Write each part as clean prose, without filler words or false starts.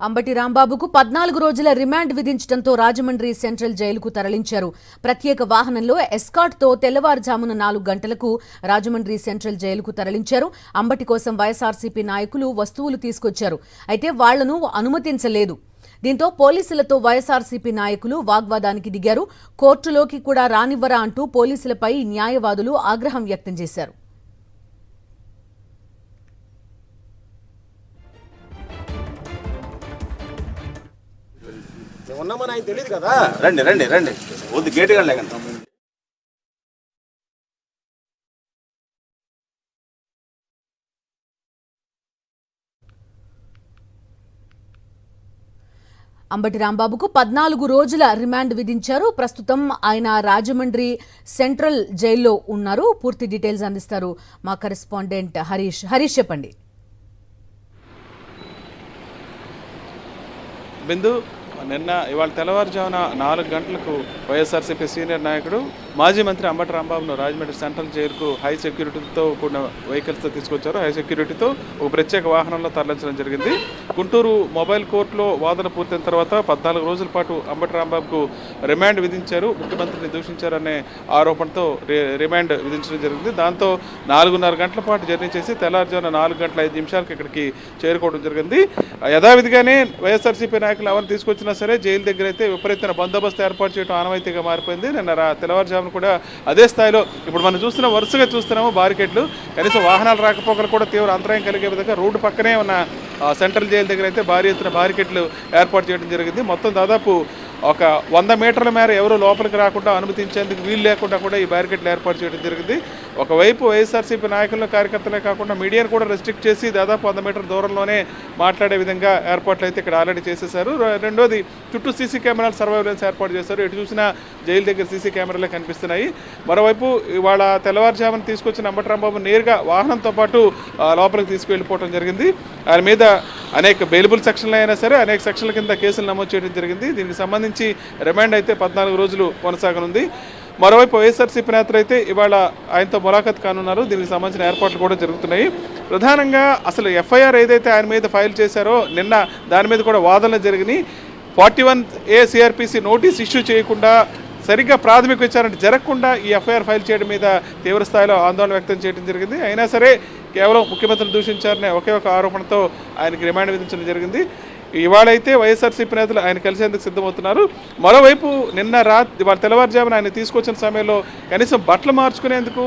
అంబటి రాంబాబుకు 14 రోజుల remand విధించడంతో Rajahmundry central జైలుకు తరలించారు. ప్రత్యేక వాహనంలో ఎస్కార్ట్తో తెల్లవారుజామున 4 గంటలకు రాజమండ్రి సెంట్రల్ జైలుకు తరలించారు. అంబటి కోసం వైఎస్ఆర్సీపీ నాయకులు వస్తువులు తీసుకొచ్చారు. అయితే వాళ్లను అనుమతించలేదు. దీంతో పోలీసులతో వైఎస్ఆర్సీపీ నాయకులు వాగ్వాదానికి దిగారు. కోర్టులోకి కూడా రానివ్వరా అంటూ పోలీసులపై న్యాయవాదులు ఆగ్రహం వ్యక్తం చేశారు. ఉన్నామని ఆయన తెలియదు కదా. రండి రండి రండి వద్దు గేట్ కానీ లేకండి. అంబటి రాంబాబుకు 14 రోజుల రిమాండ్ విధించారు. ప్రస్తుతం ఆయన రాజమండ్రి సెంట్రల్ జైల్లో ఉన్నారు. పూర్తి డీటెయిల్స్ అందిస్తారు మా కరెస్పాండెంట్ హరీష్. హరీష్ చెప్పండి. బిందు, నిన్న ఇవాళ తెల్లవారుజామున 4 గంటలకు వైఎస్ఆర్సీపీ సీనియర్ నాయకుడు మాజీ మంత్రి అంబటి రాంబాబును రాజమండ్రి సెంట్రల్ జైలుకు హై సెక్యూరిటీతో కూడిన వెహికల్స్తో తీసుకొచ్చారు. హై సెక్యూరిటీతో ఒక ప్రత్యేక వాహనంలో తరలించడం జరిగింది. గుంటూరు మొబైల్ కోర్టులో వాదన పూర్తయిన తర్వాత 14 రోజుల పాటు అంబటి రాంబాబుకు రిమాండ్ విధించారు. ముఖ్యమంత్రిని దూషించారనే ఆరోపణతో రిమాండ్ విధించడం జరిగింది. దాంతో 4:30 గంటల పాటు జర్నీ చేసి తెల్లవారుజామున 4 గంటల 5 నిమిషాలకు ఇక్కడికి చేరుకోవడం జరిగింది. యథావిధిగానే వైఎస్ఆర్సీపీ నాయకులు ఎవరిని తీసుకొచ్చినా సరే జైలు దగ్గర అయితే విపరీతమైన బందోబస్తు ఏర్పాటు చేయడం ఆనవాయితీగా మారిపోయింది. నిన్న తెల్లవారుజామున కూడా అదే స్థాయిలో ఇప్పుడు మనం వరుసగా చూస్తున్నాము బారికేడ్లు. కనీసం వాహనాలు రాకపోకలు కూడా తీవ్ర అంతరాయం కలిగే విధంగా రోడ్డు పక్కనే ఉన్న సెంట్రల్ జైలు దగ్గర అయితే భారీ ఎత్తున బారికేడ్లు ఏర్పాటు చేయడం జరిగింది. మొత్తం దాదాపు ఒక 100 మీటర్ల మేర ఎవరు లోపలికి రాకుండా అనుమతించేందుకు వీలు లేకుండా కూడా ఈ బ్యారికేడ్లు ఏర్పాటు చేయడం జరిగింది. ఒకవైపు వైఎస్ఆర్సీపీ నాయకుల కార్యకర్తలే కాకుండా మీడియాను కూడా రెస్ట్రిక్ట్ చేసి దాదాపు 100 మీటర్ల దూరంలోనే మాట్లాడే విధంగా ఏర్పాట్లు అయితే ఇక్కడ ఆల్రెడీ చేసేశారు. రెండోది చుట్టూ సీసీ కెమెరాలు సర్వైలెన్స్ ఏర్పాటు చేశారు. ఎటు చూసినా జైలు దగ్గర సీసీ కెమెరాలే కనిపిస్తున్నాయి. మరోవైపు ఇవాళ తెల్లవారుజామున తీసుకొచ్చిన అంబటి రాంబాబు నేరుగా వాహనంతో పాటు లోపలికి తీసుకువెళ్ళిపోవడం జరిగింది. ఆయన మీద అనేక బెయిలబుల్ సెక్షన్లు అయినా సరే అనేక సెక్షన్ల కింద కేసులు నమోదు చేయడం జరిగింది. దీనికి సంబంధించి రిమాండ్ అయితే 14 రోజులు కొనసాగనుంది. మరోవైపు వైఎస్ఆర్సీపీ నేతలు అయితే ఇవాళ ఆయనతో ములాఖాత్ కానున్నారు. దీనికి సంబంధించిన ఏర్పాట్లు కూడా జరుగుతున్నాయి. ప్రధానంగా అసలు ఎఫ్ఐఆర్ ఏదైతే ఆయన మీద ఫైల్ చేశారో నిన్న దాని మీద కూడా వాదనలు జరిగినాయి. 41A CRPC నోటీస్ ఇష్యూ చేయకుండా సరిగ్గా ప్రాథమిక విచారణ జరగకుండా ఈ ఎఫ్ఐఆర్ ఫైల్ చేయడం మీద తీవ్ర స్థాయిలో ఆందోళన వ్యక్తం చేయడం జరిగింది. అయినా సరే కేవలం ముఖ్యమంత్రిని దూషించారనే ఒకే ఒక ఆరోపణతో ఆయనకి రిమాండ్ విధించడం జరిగింది. ఇవాళైతే వైఎస్ఆర్సీపీ నేతలు ఆయన కలిసేందుకు సిద్ధమవుతున్నారు. మరోవైపు ఇవాళ తెల్లవారుజామున ఆయన తీసుకొచ్చిన సమయంలో కనీసం బట్టలు మార్చుకునేందుకు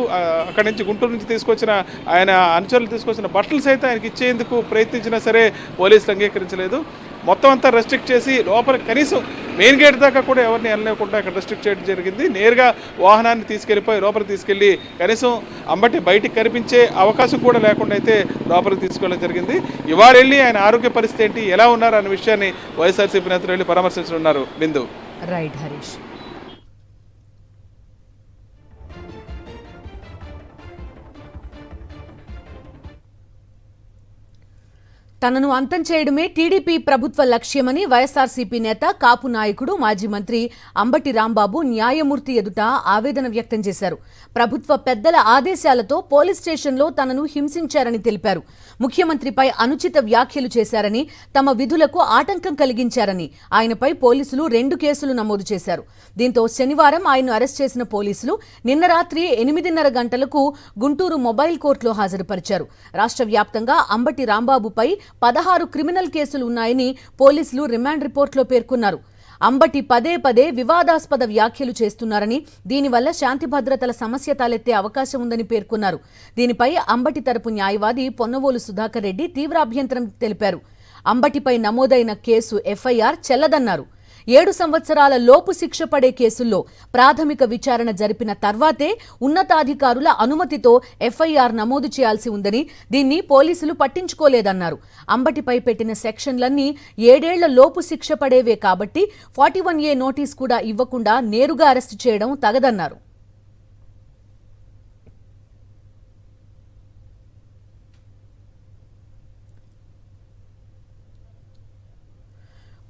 అక్కడి నుంచి గుంటూరు నుంచి తీసుకొచ్చిన ఆయన అనుచరులు తీసుకొచ్చిన బట్టలు సైతం ఆయనకి ఇచ్చేందుకు ప్రయత్నించినా సరే పోలీసులు అంగీకరించలేదు. మొత్తం అంతా రెస్ట్రిక్ట్ చేసి లోపల కనీసం మెయిన్ గేట్ దాకా కూడా ఎవరిని వెళ్ళలేకుండా అక్కడ రెస్ట్రిక్ట్ చేయడం జరిగింది. నేరుగా వాహనాన్ని తీసుకెళ్ళిపోయి లోపలికి తీసుకెళ్ళి కనీసం అంబటి బయటికి కనిపించే అవకాశం కూడా లేకుండా అయితే లోపలికి తీసుకెళ్ళడం జరిగింది. ఇవాళ వెళ్ళి ఆయన ఆరోగ్య పరిస్థితి ఏంటి, ఎలా ఉన్నారు అనే విషయాన్ని వైఎస్ఆర్సీపీ నేతలు వెళ్ళి పరామర్శించనున్నారు. బిందు. రైట్ హరీష్. తనను అంతం చేయడమే టీడీపీ ప్రభుత్వ లక్ష్యమని వైఎస్ఆర్సీపీ నేత కాపు నాయకుడు మాజీ మంత్రి అంబటి రాంబాబు న్యాయమూర్తి ఎదుట ఆవేదన వ్యక్తం చేశారు. ప్రభుత్వ పెద్దల ఆదేశాలతో పోలీస్ స్టేషన్లో తనను హింసించారని తెలిపారు. ముఖ్యమంత్రిపై అనుచిత వ్యాఖ్యలు చేశారని, తమ విధులకు ఆటంకం కలిగించారని ఆయనపై పోలీసులు 2 కేసులు నమోదు చేశారు. దీంతో శనివారం ఆయన్ను అరెస్ట్ చేసిన పోలీసులు నిన్న రాత్రి 8:30 గంటలకు గుంటూరు మొబైల్ కోర్టులో హాజరుపరిచారు. రాష్ట్ర వ్యాప్తంగా అంబటి రాంబాబుపై 16 క్రిమినల్ కేసులు ఉన్నాయని పోలీసులు రిమాండ్ రిపోర్టులో పేర్కొన్నారు. అంబటి పదే వివాదాస్పద వ్యాఖ్యలు చేస్తున్నారని, దీనివల్ల శాంతి భద్రతల సమస్య తలెత్తే అవకాశం ఉందని పేర్కొన్నారు. దీనిపై అంబటి తరపు న్యాయవాది పొన్నవోలు సుధాకర్ రెడ్డి తీవ్ర అభ్యంతరం తెలిపారు. అంబటిపై నమోదైన కేసు ఎఫ్ఐఆర్ చెల్లదన్నారు. 7 సంవత్సరాల లోపు శిక్ష పడే కేసుల్లో ప్రాథమిక విచారణ జరిపిన తర్వాతే ఉన్నతాధికారుల అనుమతితో ఎఫ్ఐఆర్ నమోదు చేయాల్సి ఉందని, దీన్ని పోలీసులు పట్టించుకోలేదన్నారు. అంబటిపై పెట్టిన సెక్షన్లన్నీ 7 ఏళ్ల లోపు శిక్ష పడేవే కాబట్టి 41A నోటీస్ కూడా ఇవ్వకుండా నేరుగా అరెస్టు చేయడం తగదన్నారు.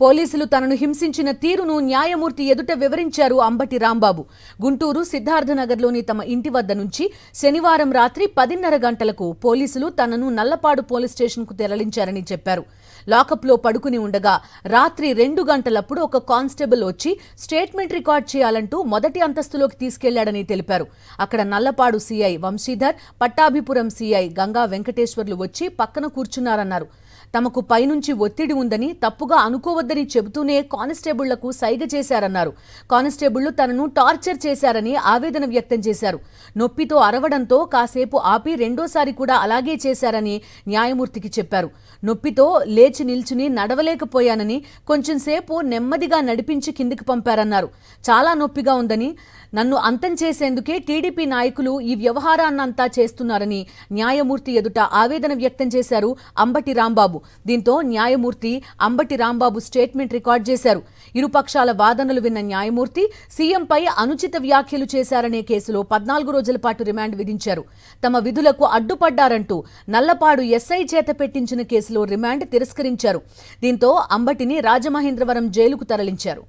పోలీసులు తనను హింసించిన తీరును న్యాయమూర్తి ఎదుట వివరించారు అంబటి రాంబాబు. గుంటూరు సిద్ధార్థనగర్లోని తమ ఇంటి వద్ద నుంచి శనివారం రాత్రి 10:30 గంటలకు పోలీసులు తనను నల్లపాడు పోలీస్ స్టేషన్కు తరలించారని చెప్పారు. లాకప్లో పడుకుని ఉండగా రాత్రి 2 గంటలప్పుడు ఒక కానిస్టేబుల్ వచ్చి స్టేట్మెంట్ రికార్డ్ చేయాలంటూ మొదటి అంతస్తులోకి తీసుకెళ్లాడని తెలిపారు. అక్కడ నల్లపాడు సీఐ వంశీధర్, పట్టాభిపురం సీఐ గంగా వెంకటేశ్వర్లు వచ్చి పక్కన కూర్చున్నారన్నారు. తమకు పైనుంచి ఒత్తిడి ఉందని, తప్పుగా అనుకోవద్దని చెబుతూనే కానిస్టేబుళ్లకు సైగ చేశారన్నారు. కానిస్టేబుళ్లు తనను టార్చర్ చేశారని ఆవేదన వ్యక్తం చేశారు. నొప్పితో అరవడంతో కాసేపు ఆపి రెండోసారి కూడా అలాగే చేశారని న్యాయమూర్తికి చెప్పారు. నొప్పితో లేచి నిల్చుని నడవలేకపోయానని, కొంచెంసేపు నెమ్మదిగా నడిపించి కిందికి పంపారన్నారు. చాలా నొప్పిగా ఉందని, నన్ను అంతం చేసేందుకే టీడీపీ నాయకులు ఈ వ్యవహారాన్నంతా చేస్తున్నారని న్యాయమూర్తి ఎదుట ఆవేదన వ్యక్తం చేశారు అంబటి రాంబాబు. దీంతో న్యాయమూర్తి అంబటి రాంబాబు స్టేట్మెంట్ రికార్డ్ చేశారు. ఇరుపక్షాల వాదనలు విన్న న్యాయమూర్తి సీఎంపై అనుచిత వ్యాఖ్యలు చేశారనే కేసులో 14 రోజుల పాటు రిమాండ్ విధించారు. తమ విధులకు అడ్డుపడ్డారంటూ నల్లపాడు ఎస్ఐ చేత పెట్టించిన కేసులో రిమాండ్ తిరస్కరించారు. దీంతో అంబటిని రాజమహేంద్రవరం జైలుకు తరలించారు.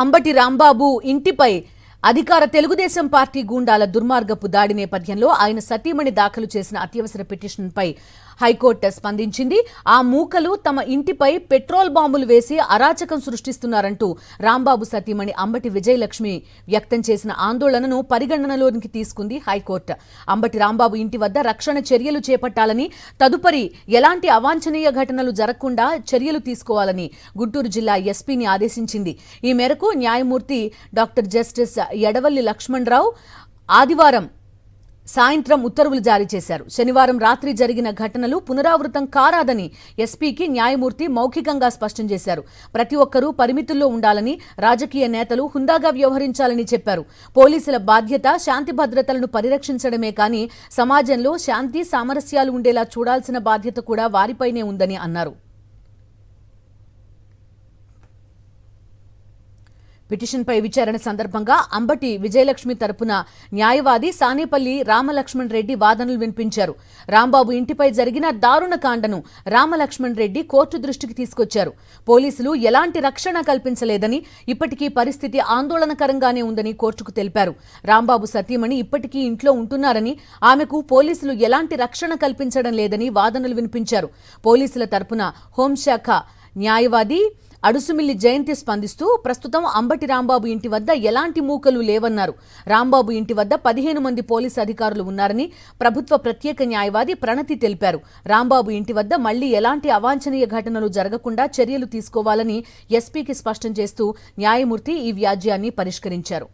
అంబటి రాంబాబు ఇంటిపై అధికార తెలుగుదేశం పార్టీ గూండాల దుర్మార్గపు దాడి నేపథ్యంలో ఆయన సతీమణి దాఖలు చేసిన అత్యవసర పిటిషన్పై హైకోర్టు స్పందించింది. ఆ మూకలు తమ ఇంటిపై పెట్రోల్ బాంబులు వేసి అరాచకం సృష్టిస్తున్నారంటూ రాంబాబు సతీమణి అంబటి విజయలక్ష్మి వ్యక్తం చేసిన ఆందోళనను పరిగణనలోనికి తీసుకుంది హైకోర్టు. అంబటి రాంబాబు ఇంటి వద్ద రక్షణ చర్యలు చేపట్టాలని, తదుపరి ఎలాంటి అవాంఛనీయ ఘటనలు జరగకుండా చర్యలు తీసుకోవాలని గుంటూరు జిల్లా ఎస్పీని ఆదేశించింది. ఈ మేరకు న్యాయమూర్తి డాక్టర్ జస్టిస్ ఎడవల్లి లక్ష్మణరావు ఆదివారం సాయంత్రం ఉత్తర్వులు జారీ చేశారు. శనివారం రాత్రి జరిగిన ఘటనలు పునరావృతం కారాదని ఎస్పీకి న్యాయమూర్తి మౌఖికంగా స్పష్టం చేశారు. ప్రతి ఒక్కరూ పరిమితుల్లో ఉండాలని, రాజకీయ నేతలు హుందాగా వ్యవహరించాలని చెప్పారు. పోలీసుల బాధ్యత శాంతి భద్రతలను పరిరక్షించడమే కానీ సమాజంలో శాంతి సామరస్యాలు ఉండేలా చూడాల్సిన బాధ్యత కూడా వారిపైనే ఉందని అన్నారు. పిటిషన్పై విచారణ సందర్భంగా అంబటి విజయలక్ష్మి తరపున న్యాయవాది సానేపల్లి రామలక్ష్మణ్ రెడ్డి వాదనలు వినిపించారు. రాంబాబు ఇంటిపై జరిగిన దారుణ కాండను రామలక్ష్మణ్ రెడ్డి కోర్టు దృష్టికి తీసుకొచ్చారు. పోలీసులు ఎలాంటి రక్షణ కల్పించలేదని, ఇప్పటికీ పరిస్థితి ఆందోళనకరంగానే ఉందని కోర్టుకు తెలిపారు. రాంబాబు సతీమణి ఇప్పటికీ ఇంట్లో ఉంటున్నారని, ఆమెకు పోలీసులు ఎలాంటి రక్షణ కల్పించడం లేదని వాదనలు వినిపించారు. పోలీసుల తరపున హోంశాఖ న్యాయవాది అడుసుమిల్లి జయంతి స్పందిస్తూ ప్రస్తుతం అంబటి రాంబాబు ఇంటి వద్ద ఎలాంటి మూకలు లేవన్నారు. రాంబాబు ఇంటి వద్ద 15 మంది పోలీసు అధికారులు ఉన్నారని ప్రభుత్వ ప్రత్యేక న్యాయవాది ప్రణతి తెలిపారు. రాంబాబు ఇంటి వద్ద మళ్లీ ఎలాంటి అవాంఛనీయ ఘటనలు జరగకుండా చర్యలు తీసుకోవాలని ఎస్పీకి స్పష్టం చేస్తూ న్యాయమూర్తి ఈ వ్యాజ్యాన్ని పరిష్కరించారు.